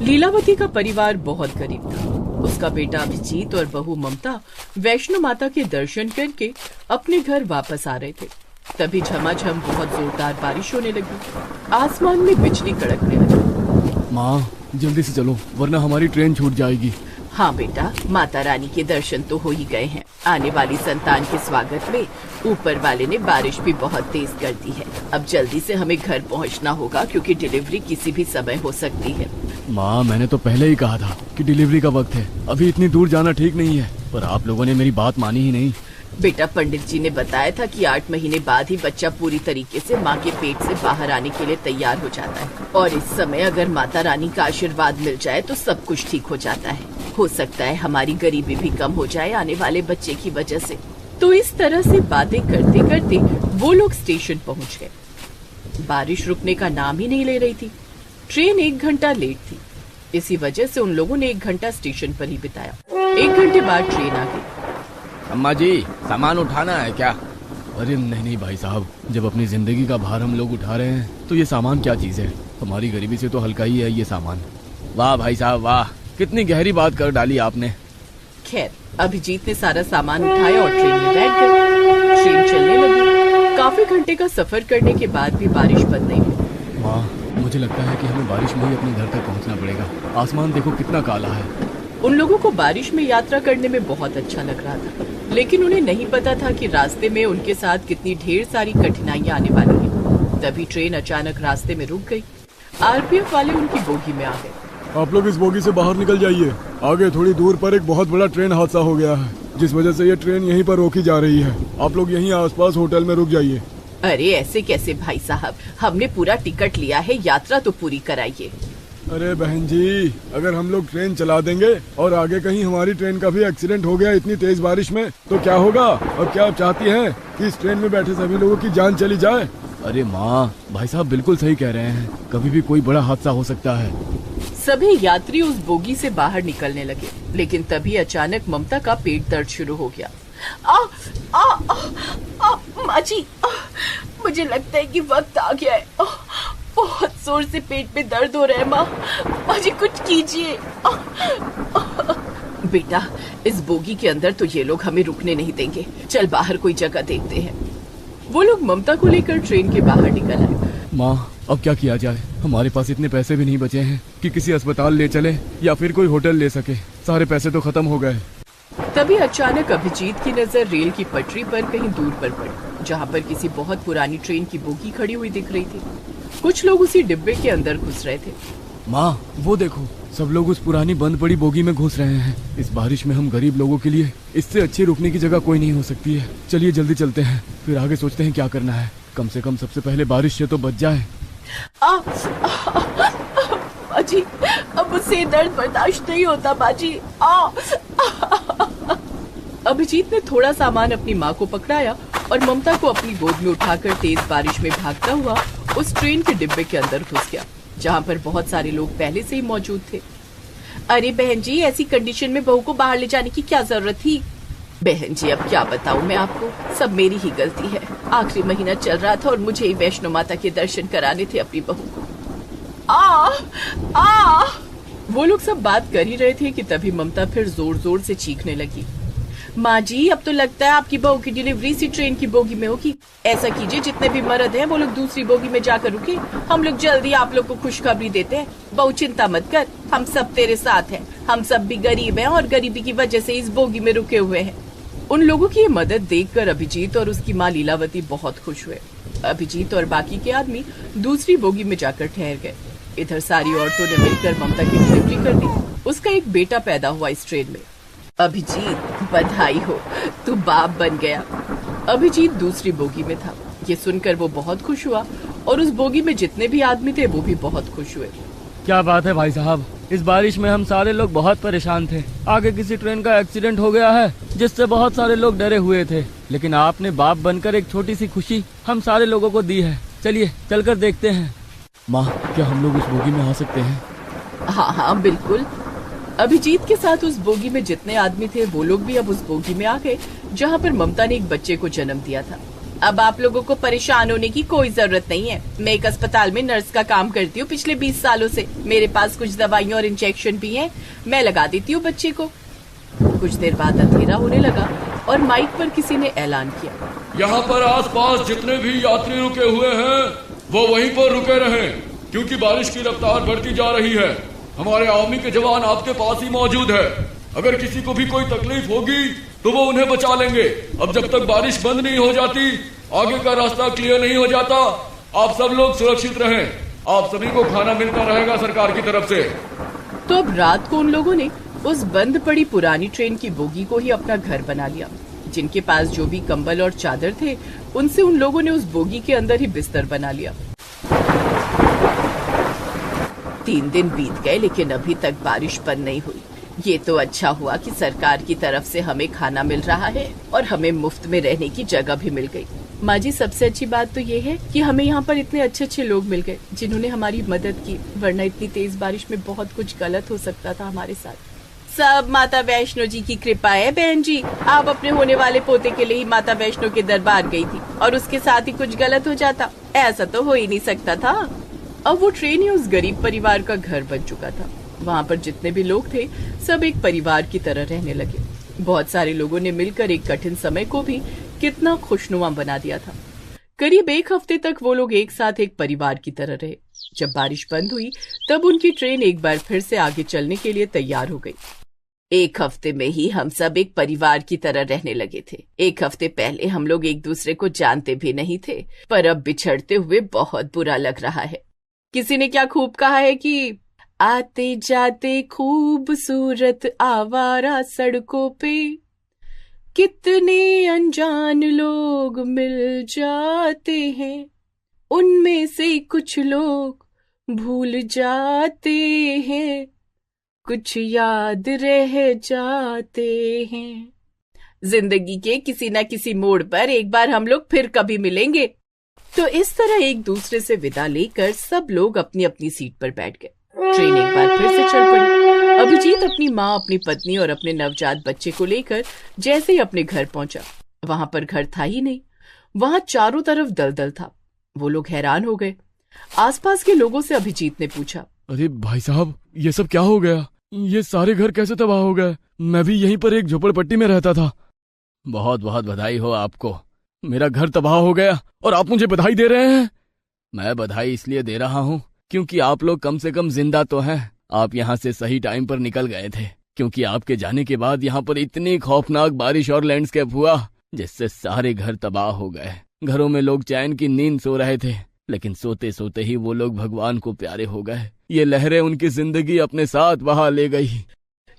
लीलावती का परिवार बहुत गरीब था। उसका बेटा अभिजीत और बहू ममता वैष्णो माता के दर्शन करके अपने घर वापस आ रहे थे। तभी झमाझम बहुत जोरदार बारिश होने लगी। आसमान में बिजली कड़कने लगी। माँ, जल्दी से चलो वरना हमारी ट्रेन छूट जाएगी। हाँ बेटा, माता रानी के दर्शन तो हो ही गए हैं। आने वाली संतान के स्वागत में ऊपर वाले ने बारिश भी बहुत तेज कर दी है। अब जल्दी से हमें घर पहुंचना होगा क्योंकि डिलीवरी किसी भी समय हो सकती है। माँ, मैंने तो पहले ही कहा था कि डिलीवरी का वक्त है, अभी इतनी दूर जाना ठीक नहीं है, पर आप लोगों ने मेरी बात मानी ही नहीं। बेटा, पंडित जी ने बताया था कि 8 महीने बाद ही बच्चा पूरी तरीके से माँ के पेट से बाहर आने के लिए तैयार हो जाता है और इस समय अगर माता रानी का आशीर्वाद मिल जाए तो सब कुछ ठीक हो जाता है। हो सकता है हमारी गरीबी भी कम हो जाए आने वाले बच्चे की वजह से। तो इस तरह से बातें करते करते वो लोग स्टेशन पहुँच गए। बारिश रुकने का नाम ही नहीं ले रही थी। ट्रेन 1 घंटा लेट थी। इसी वजह से उन लोगों ने 1 घंटा स्टेशन पर ही बिताया। 1 घंटे बाद ट्रेन आ गई। अम्मा जी, सामान उठाना है क्या? अरे नहीं भाई साहब, जब अपनी जिंदगी का भार हम लोग उठा रहे हैं तो ये सामान क्या चीज है? हमारी गरीबी से तो हल्का ही है ये सामान। वाह भाई साहब वाह, कितनी गहरी बात कर डाली आपने। खैर, अभिजीत ने सारा सामान उठाया और ट्रेन में बैठ गए। ट्रेन चलने लगी। काफी घंटे का सफर करने के बाद भी बारिश बंद नहीं हुई। माँ, मुझे लगता है कि हमें बारिश में ही अपने घर तक पहुँचना पड़ेगा। आसमान देखो कितना काला है। उन लोगों को बारिश में यात्रा करने में बहुत अच्छा लग रहा था, लेकिन उन्हें नहीं पता था कि रास्ते में उनके साथ कितनी ढेर सारी कठिनाइयां आने वाली हैं। तभी ट्रेन अचानक रास्ते में रुक गई। आरपीएफ वाले उनकी बोगी में आ गए। आप लोग इस बोगी से बाहर निकल जाइए। आगे थोड़ी दूर पर एक बहुत बड़ा ट्रेन हादसा हो गया है, जिस वजह से ये ट्रेन यहीं पर रोकी जा रही है। आप लोग यहीं आसपास होटल में रुक जाइए। अरे ऐसे कैसे भाई साहब, हमने पूरा टिकट लिया है, यात्रा तो पूरी कराइए। अरे बहन जी, अगर हम लोग ट्रेन चला देंगे और आगे कहीं हमारी ट्रेन का भी एक्सीडेंट हो गया इतनी तेज बारिश में तो क्या होगा? और क्या आप चाहती हैं कि इस ट्रेन में बैठे सभी लोगों की जान चली जाए? अरे माँ, भाई साहब बिल्कुल सही कह रहे हैं, कभी भी कोई बड़ा हादसा हो सकता है। सभी यात्री उस बोगी से बाहर निकलने लगे, लेकिन तभी अचानक ममता का पेट दर्द शुरू हो गया। माँ जी, मुझे लगता है कि वक्त आ गया है। बहुत जोर से पेट में दर्द हो रहा है। माँ जी कुछ कीजिए। बेटा, इस बोगी के अंदर तो ये लोग हमें रुकने नहीं देंगे। चल बाहर कोई जगह देखते हैं। वो लोग ममता को लेकर ट्रेन के बाहर निकल आए। माँ, अब क्या किया जाए? हमारे पास इतने पैसे भी नहीं बचे हैं कि किसी अस्पताल ले चले या फिर कोई होटल ले सके। सारे पैसे तो खत्म हो गए। तभी अचानक अभिजीत की नजर रेल की पटरी पर कहीं दूर पर पड़ी, जहाँ पर किसी बहुत पुरानी ट्रेन की बोगी खड़ी हुई दिख रही थी। कुछ लोग उसी डिब्बे के अंदर घुस रहे थे। माँ, वो देखो, सब लोग उस पुरानी बंद पड़ी बोगी में घुस रहे हैं। इस बारिश में हम गरीब लोगों के लिए इससे अच्छी रुकने की जगह कोई नहीं हो सकती है। चलिए जल्दी चलते हैं, फिर आगे सोचते हैं क्या करना है। कम से कम सबसे पहले बारिश से तो बच जाए। बाजी, अब मुझसे दर्द बर्दाश्त नहीं होता बाजी। अभिजीत ने थोड़ा सामान अपनी माँ को पकड़ाया और ममता को अपनी गोद में उठाकर तेज बारिश में भागता हुआ उस ट्रेन के डिब्बे के अंदर घुस गया, जहाँ पर बहुत सारे लोग पहले से ही मौजूद थे। अरे बहन जी, ऐसी कंडीशन में बहू को बाहर ले जाने की क्या जरूरत थी? बहन जी, अब क्या बताऊं मैं आपको, सब मेरी ही गलती है। आखिरी महीना चल रहा था और मुझे ही वैष्णो माता के दर्शन कराने थे अपनी बहू को। वो लोग सब बात कर ही रहे थे कि तभी ममता फिर जोर जोर से चीखने लगी। माँ जी, अब तो लगता है आपकी बहू की डिलीवरी इसी ट्रेन की बोगी में होगी। ऐसा कीजिए, जितने भी मर्द हैं वो लोग दूसरी बोगी में जाकर रुके। हम लोग जल्दी आप लोग को खुशखबरी देते हैं। बहू चिंता मत कर, हम सब तेरे साथ हैं। हम सब भी गरीब हैं और गरीबी की वजह से इस बोगी में रुके हुए हैं। उन लोगों की ये मदद देखकर अभिजीत और उसकी माँ लीलावती बहुत खुश हुए। अभिजीत और बाकी के आदमी दूसरी बोगी में जाकर ठहर गए। इधर सारी औरतों ने मिलकर ममता की डिलीवरी कर दी। उसका एक बेटा पैदा हुआ इस ट्रेन में। अभिजीत, बधाई हो, तू बाप बन गया। अभिजीत दूसरी बोगी में था। ये सुनकर वो बहुत खुश हुआ और उस बोगी में जितने भी आदमी थे वो भी बहुत खुश हुए। क्या बात है भाई साहब, इस बारिश में हम सारे लोग बहुत परेशान थे। आगे किसी ट्रेन का एक्सीडेंट हो गया है जिससे बहुत सारे लोग डरे हुए थे, लेकिन आपने बाप बनकर एक छोटी सी खुशी हम सारे लोगों को दी है। चलिए चलकर देखते हैं। माँ, क्या हम लोग उस बोगी में आ सकते हैं? हाँ बिल्कुल। अभिजीत के साथ उस बोगी में जितने आदमी थे वो लोग भी अब उस बोगी में आ गए जहाँ पर ममता ने एक बच्चे को जन्म दिया था। अब आप लोगों को परेशान होने की कोई जरूरत नहीं है। मैं एक अस्पताल में नर्स का काम करती हूँ पिछले 20 सालों से। मेरे पास कुछ दवाइयाँ और इंजेक्शन भी हैं। मैं लगा देती हूँ बच्चे को। कुछ देर बाद अंधेरा होने लगा और माइक पर किसी ने ऐलान किया, यहाँ पर आसपास जितने भी यात्री रुके हुए हैं वो वहीं पर रुके रहें, क्योंकि बारिश की रफ्तार बढ़ती जा रही है। हमारे आर्मी के जवान आपके पास ही मौजूद है। अगर किसी को भी कोई तकलीफ होगी तो वो उन्हें बचा लेंगे। अब जब तक बारिश बंद नहीं हो जाती, आगे का रास्ता क्लियर नहीं हो जाता, आप सब लोग सुरक्षित रहें। आप सभी को खाना मिलता रहेगा सरकार की तरफ से। तो अब रात को उन लोगों ने उस बंद पड़ी पुरानी ट्रेन की बोगी को ही अपना घर बना लिया। जिनके पास जो भी कंबल और चादर थे, उनसे उन लोगों ने उस बोगी के अंदर ही बिस्तर बना लिया। 3 दिन बीत गए लेकिन अभी तक बारिश बंद नहीं हुई। ये तो अच्छा हुआ कि सरकार की तरफ से हमें खाना मिल रहा है और हमें मुफ्त में रहने की जगह भी मिल गई। माँ जी, सबसे अच्छी बात तो ये है कि हमें यहाँ पर इतने अच्छे अच्छे लोग मिल गए जिन्होंने हमारी मदद की, वरना इतनी तेज बारिश में बहुत कुछ गलत हो सकता था हमारे साथ। सब माता वैष्णो जी की कृपा है बहन जी। आप अपने होने वाले पोते के लिए ही माता वैष्णो के दरबार गई थी और उसके साथ ही कुछ गलत हो जाता, ऐसा तो हो ही नहीं सकता था। अब वो ट्रेन ही उस गरीब परिवार का घर बन चुका था। वहाँ पर जितने भी लोग थे सब एक परिवार की तरह रहने लगे। बहुत सारे लोगों ने मिलकर एक कठिन समय को भी कितना खुशनुमा बना दिया था। करीब 1 हफ्ते तक वो लोग एक साथ एक परिवार की तरह रहे। जब बारिश बंद हुई तब उनकी ट्रेन एक बार फिर से आगे चलने के लिए तैयार हो गई। 1 हफ्ते में ही हम सब एक परिवार की तरह रहने लगे थे। 1 हफ्ते पहले हम लोग एक दूसरे को जानते भी नहीं थे, पर अब बिछड़ते हुए बहुत बुरा लग रहा है। किसी ने क्या खूब कहा है कि आते जाते खूबसूरत आवारा सड़कों पे कितने अनजान लोग मिल जाते हैं, उनमें से कुछ लोग भूल जाते हैं, कुछ याद रह जाते हैं। जिंदगी के किसी न किसी मोड़ पर एक बार हम लोग फिर कभी मिलेंगे। तो इस तरह एक दूसरे से विदा लेकर सब लोग अपनी अपनी सीट पर बैठ गए। ट्रेन एक बार फिर से चल पड़ी। अभिजीत अपनी माँ, अपनी पत्नी और अपने नवजात बच्चे को लेकर जैसे ही अपने घर पहुंचा, वहां पर घर था ही नहीं। वहां चारों तरफ दलदल था। वो लोग हैरान हो गए। आसपास के लोगों से अभिजीत ने पूछा, अरे भाई साहब, ये सब क्या हो गया? ये सारे घर कैसे तबाह हो गए? मैं भी यहीं पर एक झोपड़पट्टी में रहता था। बहुत बहुत बधाई हो आपको। मेरा घर तबाह हो गया और आप मुझे बधाई दे रहे हैं? मैं बधाई इसलिए दे रहा हूँ क्योंकि आप लोग कम से कम जिंदा तो हैं। आप यहाँ से सही टाइम पर निकल गए थे, क्योंकि आपके जाने के बाद यहाँ पर इतनी खौफनाक बारिश और लैंडस्केप हुआ जिससे सारे घर तबाह हो गए। घरों में लोग चैन की नींद सो रहे थे, लेकिन सोते सोते ही वो लोग भगवान को प्यारे हो गए। ये लहरें उनकी जिंदगी अपने साथ बहा ले गई।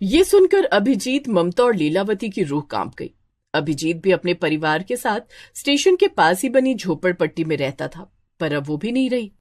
ये सुनकर अभिजीत, ममता और लीलावती की रूह कांप गई। अभिजीत भी अपने परिवार के साथ स्टेशन के पास ही बनी झोपड़पट्टी में रहता था, पर अब वो भी नहीं रही।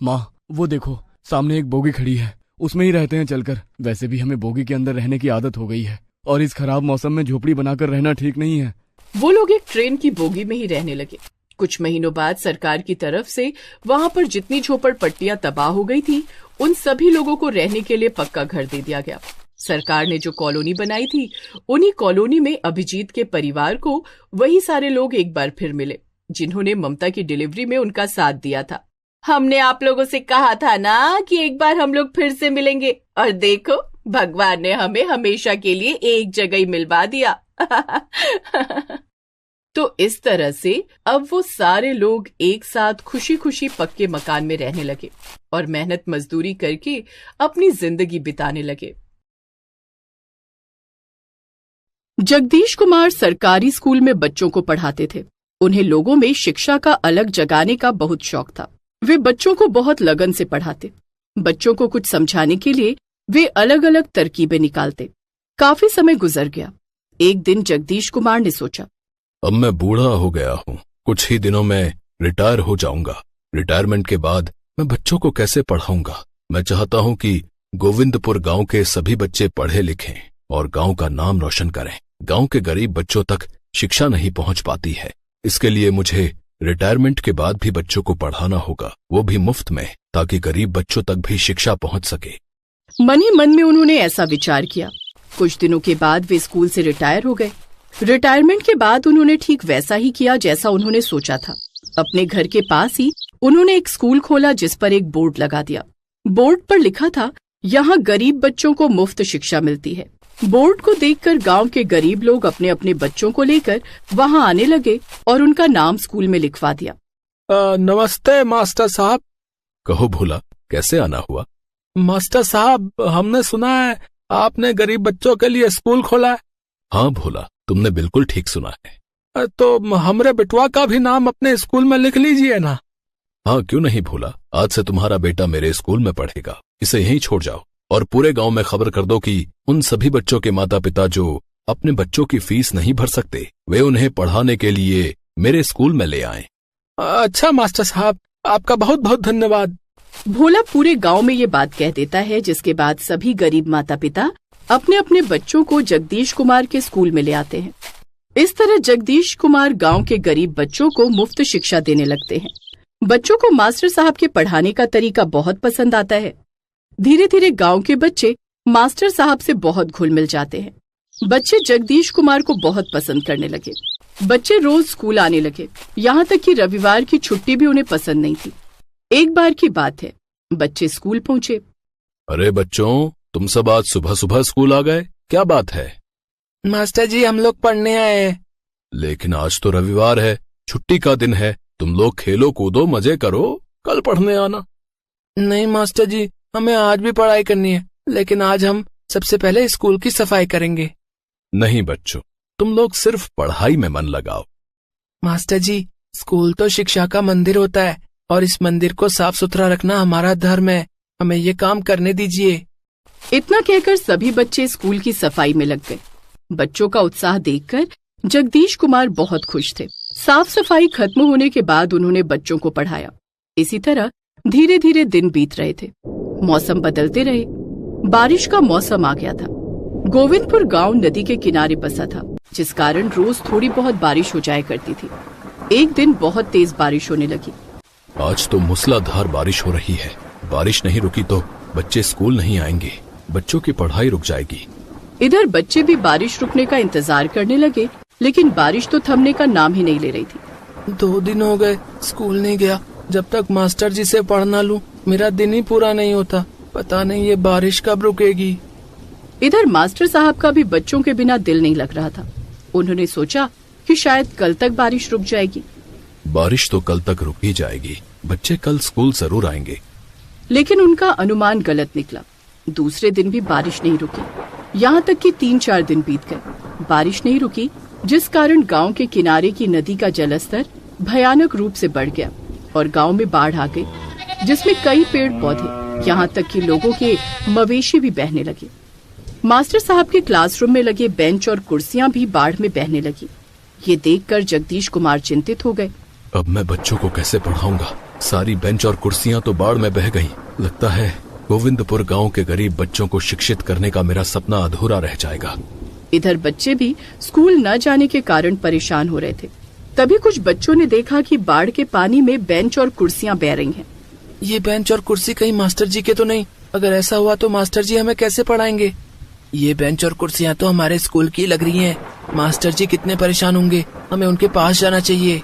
माँ, वो देखो, सामने एक बोगी खड़ी है। उसमें ही रहते हैं चलकर। वैसे भी हमें बोगी के अंदर रहने की आदत हो गई है और इस खराब मौसम में झोपड़ी बनाकर रहना ठीक नहीं है। वो लोग एक ट्रेन की बोगी में ही रहने लगे। कुछ महीनों बाद सरकार की तरफ से वहां पर जितनी झोपड़पट्टियां तबाह हो गई थी, उन सभी लोगों को रहने के लिए पक्का घर दे दिया गया। सरकार ने जो कॉलोनी बनाई थी, उन्हीं कॉलोनी में अभिजीत के परिवार को वही सारे लोग एक बार फिर मिले जिन्होंने ममता की डिलीवरी में उनका साथ दिया था। हमने आप लोगों से कहा था ना कि एक बार हम लोग फिर से मिलेंगे, और देखो भगवान ने हमें हमेशा के लिए एक जगह ही मिलवा दिया। तो इस तरह से अब वो सारे लोग एक साथ खुशी खुशी पक्के मकान में रहने लगे और मेहनत मजदूरी करके अपनी जिंदगी बिताने लगे। जगदीश कुमार सरकारी स्कूल में बच्चों को पढ़ाते थे। उन्हें लोगों में शिक्षा का अलग जगाने का बहुत शौक था। वे बच्चों को बहुत लगन से पढ़ाते। बच्चों को कुछ समझाने के लिए वे अलग अलग तरकीबें निकालते। काफी समय गुजर गया। एक दिन जगदीश कुमार ने सोचा, अब मैं बूढ़ा हो गया हूँ, कुछ ही दिनों में रिटायर हो जाऊंगा। रिटायरमेंट के बाद मैं बच्चों को कैसे पढ़ाऊंगा? मैं चाहता हूँ कि गोविंदपुर गांव के सभी बच्चे पढ़े लिखें और गांव का नाम रोशन करें। गांव के गरीब बच्चों तक शिक्षा नहीं पहुंच पाती है। इसके लिए मुझे रिटायरमेंट के बाद भी बच्चों को पढ़ाना होगा, वो भी मुफ्त में, ताकि गरीब बच्चों तक भी शिक्षा पहुंच सके। मन ही मन में उन्होंने ऐसा विचार किया। कुछ दिनों के बाद वे स्कूल से रिटायर हो गए। रिटायरमेंट के बाद उन्होंने ठीक वैसा ही किया जैसा उन्होंने सोचा था। अपने घर के पास ही उन्होंने एक स्कूल खोला जिस पर एक बोर्ड लगा दिया। बोर्ड पर लिखा था, यहाँ गरीब बच्चों को मुफ्त शिक्षा मिलती है। बोर्ड को देखकर गांव के गरीब लोग अपने अपने बच्चों को लेकर वहां आने लगे और उनका नाम स्कूल में लिखवा दिया। नमस्ते मास्टर साहब। कहो भोला, कैसे आना हुआ? मास्टर साहब, हमने सुना है आपने गरीब बच्चों के लिए स्कूल खोला है। हाँ भोला, तुमने बिल्कुल ठीक सुना है। तो हमरे बिटवा का भी नाम अपने स्कूल में लिख लीजिए ना। हाँ, क्यों नहीं भोला, आज से तुम्हारा बेटा मेरे स्कूल में पढ़ेगा। इसे यहीं छोड़ जाओ और पूरे गांव में खबर कर दो कि उन सभी बच्चों के माता पिता जो अपने बच्चों की फीस नहीं भर सकते, वे उन्हें पढ़ाने के लिए मेरे स्कूल में ले आएं। अच्छा मास्टर साहब, आपका बहुत बहुत धन्यवाद। भोला पूरे गांव में ये बात कह देता है, जिसके बाद सभी गरीब माता पिता अपने अपने बच्चों को जगदीश कुमार के स्कूल में ले आते हैं। इस तरह जगदीश कुमार गांव के गरीब बच्चों को मुफ्त शिक्षा देने लगते हैं। बच्चों को मास्टर साहब के पढ़ाने का तरीका बहुत पसंद आता है। धीरे धीरे गांव के बच्चे मास्टर साहब से बहुत घुल मिल जाते हैं। बच्चे जगदीश कुमार को बहुत पसंद करने लगे। बच्चे रोज स्कूल आने लगे, यहाँ तक कि रविवार की छुट्टी भी उन्हें पसंद नहीं थी। एक बार की बात है, बच्चे स्कूल पहुँचे। अरे बच्चों, तुम सब आज सुबह सुबह स्कूल आ गए, क्या बात है? मास्टर जी, हम लोग पढ़ने आए हैं। लेकिन आज तो रविवार है, छुट्टी का दिन है। तुम लोग खेलो कूदो, मजे करो, कल पढ़ने आना। नहीं मास्टर जी, हमें आज भी पढ़ाई करनी है, लेकिन आज हम सबसे पहले स्कूल की सफाई करेंगे। नहीं बच्चों, तुम लोग सिर्फ पढ़ाई में मन लगाओ। मास्टर जी, स्कूल तो शिक्षा का मंदिर होता है और इस मंदिर को साफ सुथरा रखना हमारा धर्म है। हमें ये काम करने दीजिए। इतना कहकर सभी बच्चे स्कूल की सफाई में लग गए। बच्चों का उत्साह देखकर जगदीश कुमार बहुत खुश थे। साफ सफाई खत्म होने के बाद उन्होंने बच्चों को पढ़ाया। इसी तरह धीरे धीरे दिन बीत रहे थे। मौसम बदलते रहे। बारिश का मौसम आ गया था। गोविंदपुर गांव नदी के किनारे बसा था, जिस कारण रोज थोड़ी बहुत बारिश हो जाया करती थी। एक दिन बहुत तेज बारिश होने लगी। आज तो मूसलाधार बारिश हो रही है। बारिश नहीं रुकी तो बच्चे स्कूल नहीं आएंगे, बच्चों की पढ़ाई रुक जाएगी। इधर बच्चे भी बारिश रुकने का इंतजार करने लगे, लेकिन बारिश तो थमने का नाम ही नहीं ले रही थी। 2 दिन हो गए स्कूल नहीं गया। जब तक मास्टर जी से पढ़ ना लूं, मेरा दिन ही पूरा नहीं होता। पता नहीं ये बारिश कब रुकेगी। इधर मास्टर साहब का भी बच्चों के बिना दिल नहीं लग रहा था। उन्होंने सोचा कि शायद कल तक बारिश रुक जाएगी। बारिश तो कल तक रुक ही जाएगी, बच्चे कल स्कूल जरूर आएंगे। लेकिन उनका अनुमान गलत निकला। दूसरे दिन भी बारिश नहीं रुकी। यहाँ तक कि 3-4 दिन बीत गए। बारिश नहीं रुकी, जिस कारण गांव के किनारे की नदी का जलस्तर भयानक रूप से बढ़ गया और गांव में बाढ़ आ गई, जिसमें कई पेड़ पौधे, यहाँ तक कि लोगों के मवेशी भी बहने लगे। मास्टर साहब के क्लासरूम में लगे बेंच और कुर्सियां भी बाढ़ में बहने लगी। ये देखकर जगदीश कुमार चिंतित हो गए। अब मैं बच्चों को कैसे पढ़ाऊंगा? सारी बेंच और कुर्सियां तो बाढ़ में बह गईं। लगता है गोविंदपुर गांव के गरीब बच्चों को शिक्षित करने का मेरा सपना अधूरा रह जाएगा। इधर बच्चे भी स्कूल न जाने के कारण परेशान हो रहे थे। तभी कुछ बच्चों ने देखा कि बाढ़ के पानी में बेंच और कुर्सियां बह रही हैं। ये बेंच और कुर्सी कहीं मास्टर जी के तो नहीं? अगर ऐसा हुआ तो मास्टर जी हमें कैसे पढ़ाएंगे? ये बेंच और कुर्सियां तो हमारे स्कूल की लग रही हैं। मास्टर जी कितने परेशान होंगे, हमें उनके पास जाना चाहिए।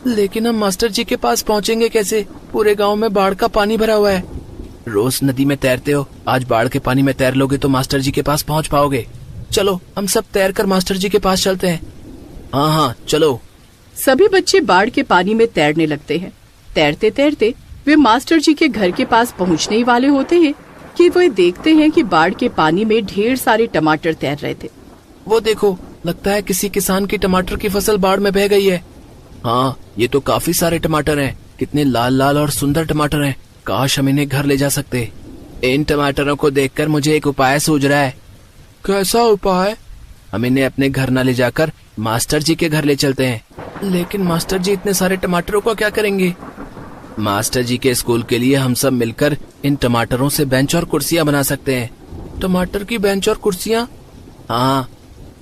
लेकिन हम मास्टर जी के पास पहुंचेंगे कैसे? पूरे गांव में बाढ़ का पानी भरा हुआ है। रोज नदी में तैरते हो, आज बाढ़ के पानी में तैर लोगे तो मास्टर जी के पास पहुंच पाओगे। चलो हम सब तैर कर मास्टर जी के पास चलते हैं। हाँ, चलो। सभी बच्चे बाढ़ के पानी में तैरने लगते हैं। तैरते तैरते वे मास्टर जी के घर के पास पहुंचने ही वाले होते हैं कि वे देखते हैं कि बाढ़ के पानी में ढेर सारे टमाटर तैर रहे थे। वो देखो, लगता है किसी किसान की टमाटर की फसल बाढ़ में बह गई है। हाँ, ये तो काफी सारे टमाटर हैं। कितने लाल लाल और सुंदर टमाटर हैं। काश हम इन्हें घर ले जा सकते। इन टमाटरों को देखकर मुझे एक उपाय सूझ रहा है। कैसा उपाय? हम इन्हें अपने घर न ले जाकर मास्टर जी के घर ले चलते हैं। लेकिन मास्टर जी इतने सारे टमाटरों को क्या करेंगे? मास्टर जी के स्कूल के लिए हम सब मिलकर इन टमाटरों से बेंच और कुर्सियां बना सकते हैं। टमाटर की बेंच और कुर्सियां? हाँ,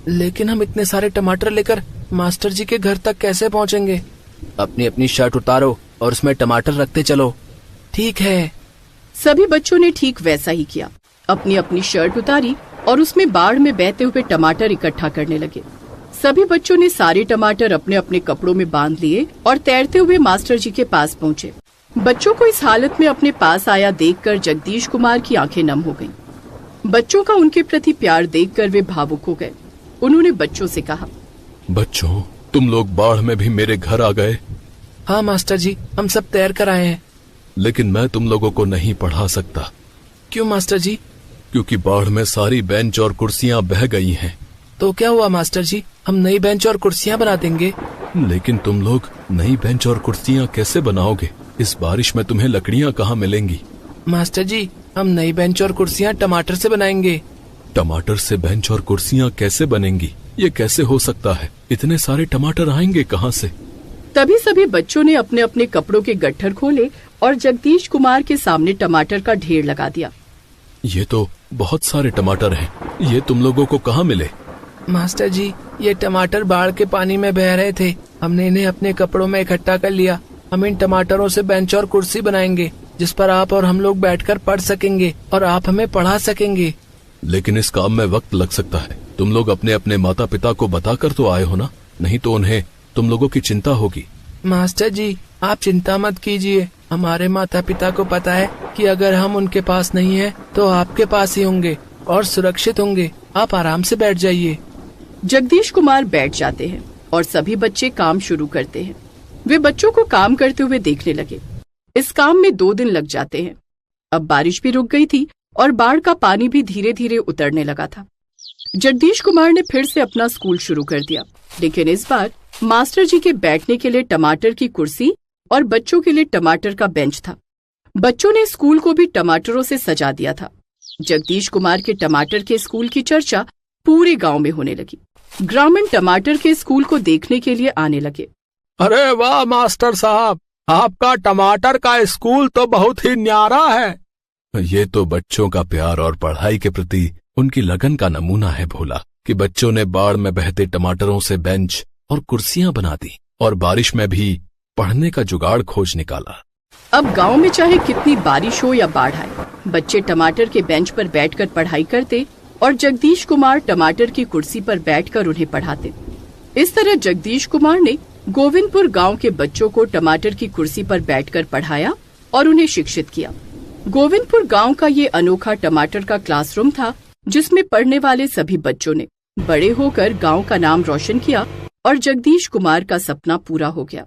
लेकिन हम इतने सारे टमाटर लेकर मास्टर जी के घर तक कैसे पहुंचेंगे? अपनी अपनी शर्ट उतारो और उसमें टमाटर रखते चलो। ठीक है। सभी बच्चों ने ठीक वैसा ही किया। अपनी अपनी शर्ट उतारी और उसमें बाढ़ में बहते हुए टमाटर इकट्ठा करने लगे। सभी बच्चों ने सारे टमाटर अपने अपने कपड़ों में बांध लिए और तैरते हुए मास्टर जी के पास पहुँचे। बच्चों को इस हालत में अपने पास आया देखकर जगदीश कुमार की आंखें नम हो गईं। बच्चों का उनके प्रति प्यार देखकर वे भावुक हो गए। उन्होंने बच्चों से कहा, बच्चों, तुम लोग बाढ़ में भी मेरे घर आ गए। हाँ मास्टर जी, हम सब तैर कर आए हैं। लेकिन मैं तुम लोगों को नहीं पढ़ा सकता। क्यों मास्टर जी? क्योंकि बाढ़ में सारी बेंच और कुर्सियां बह गई हैं। तो क्या हुआ मास्टर जी, हम नई बेंच और कुर्सियां बना देंगे। लेकिन तुम लोग नई बेंच और कुर्सियां कैसे बनाओगे? इस बारिश में तुम्हें लकड़ियां कहाँ मिलेंगी? मास्टर जी, हम नई बेंच और कुर्सियां टमाटर से बनाएंगे। टमाटर से बेंच और कुर्सियां कैसे बनेंगी? ये कैसे हो सकता है? इतने सारे टमाटर आएंगे कहाँ से? तभी सभी बच्चों ने अपने अपने कपड़ों के गट्ठर खोले और जगदीश कुमार के सामने टमाटर का ढेर लगा दिया। ये तो बहुत सारे टमाटर हैं। ये तुम लोगों को कहाँ मिले? मास्टर जी, ये टमाटर बाढ़ के पानी में बह रहे थे। हमने इन्हें अपने कपड़ों में इकट्ठा कर लिया। हम इन टमाटरों से बेंच और कुर्सी बनाएंगे, जिस पर आप और हम लोग बैठकर पढ़ सकेंगे और आप हमें पढ़ा सकेंगे। लेकिन इस काम में वक्त लग सकता है। तुम लोग अपने अपने माता पिता को बताकर तो आए हो ना, नहीं तो उन्हें तुम लोगों की चिंता होगी। मास्टर जी, आप चिंता मत कीजिए। हमारे माता पिता को पता है कि अगर हम उनके पास नहीं हैं, तो आपके पास ही होंगे और सुरक्षित होंगे। आप आराम से बैठ जाइए। जगदीश कुमार बैठ जाते हैं और सभी बच्चे काम शुरू करते हैं। वे बच्चों को काम करते हुए देखने लगे। इस काम में 2 दिन लग जाते हैं। अब बारिश भी रुक गई थी और बाढ़ का पानी भी धीरे धीरे उतरने लगा था। जगदीश कुमार ने फिर से अपना स्कूल शुरू कर दिया, लेकिन इस बार मास्टर जी के बैठने के लिए टमाटर की कुर्सी और बच्चों के लिए टमाटर का बेंच था। बच्चों ने स्कूल को भी टमाटरों से सजा दिया था। जगदीश कुमार के टमाटर के स्कूल की चर्चा पूरे गांव में होने लगी। ग्रामीण टमाटर के स्कूल को देखने के लिए आने लगे। अरे वाह मास्टर साहब, आपका टमाटर का स्कूल तो बहुत ही न्यारा है। ये तो बच्चों का प्यार और पढ़ाई के प्रति उनकी लगन का नमूना है भोला, कि बच्चों ने बाढ़ में बहते टमाटरों से बेंच और कुर्सियां बना दी और बारिश में भी पढ़ने का जुगाड़ खोज निकाला। अब गांव में चाहे कितनी बारिश हो या बाढ़ आए, बच्चे टमाटर के बेंच पर बैठकर पढ़ाई करते और जगदीश कुमार टमाटर की कुर्सी पर बैठकर उन्हें पढ़ाते। इस तरह जगदीश कुमार ने गोविंदपुर गांव के बच्चों को टमाटर की कुर्सी पर बैठकर पढ़ाया और उन्हें शिक्षित किया। गोविंदपुर गांव का ये अनोखा टमाटर का क्लासरूम था, जिसमें पढ़ने वाले सभी बच्चों ने बड़े होकर गांव का नाम रोशन किया और जगदीश कुमार का सपना पूरा हो गया।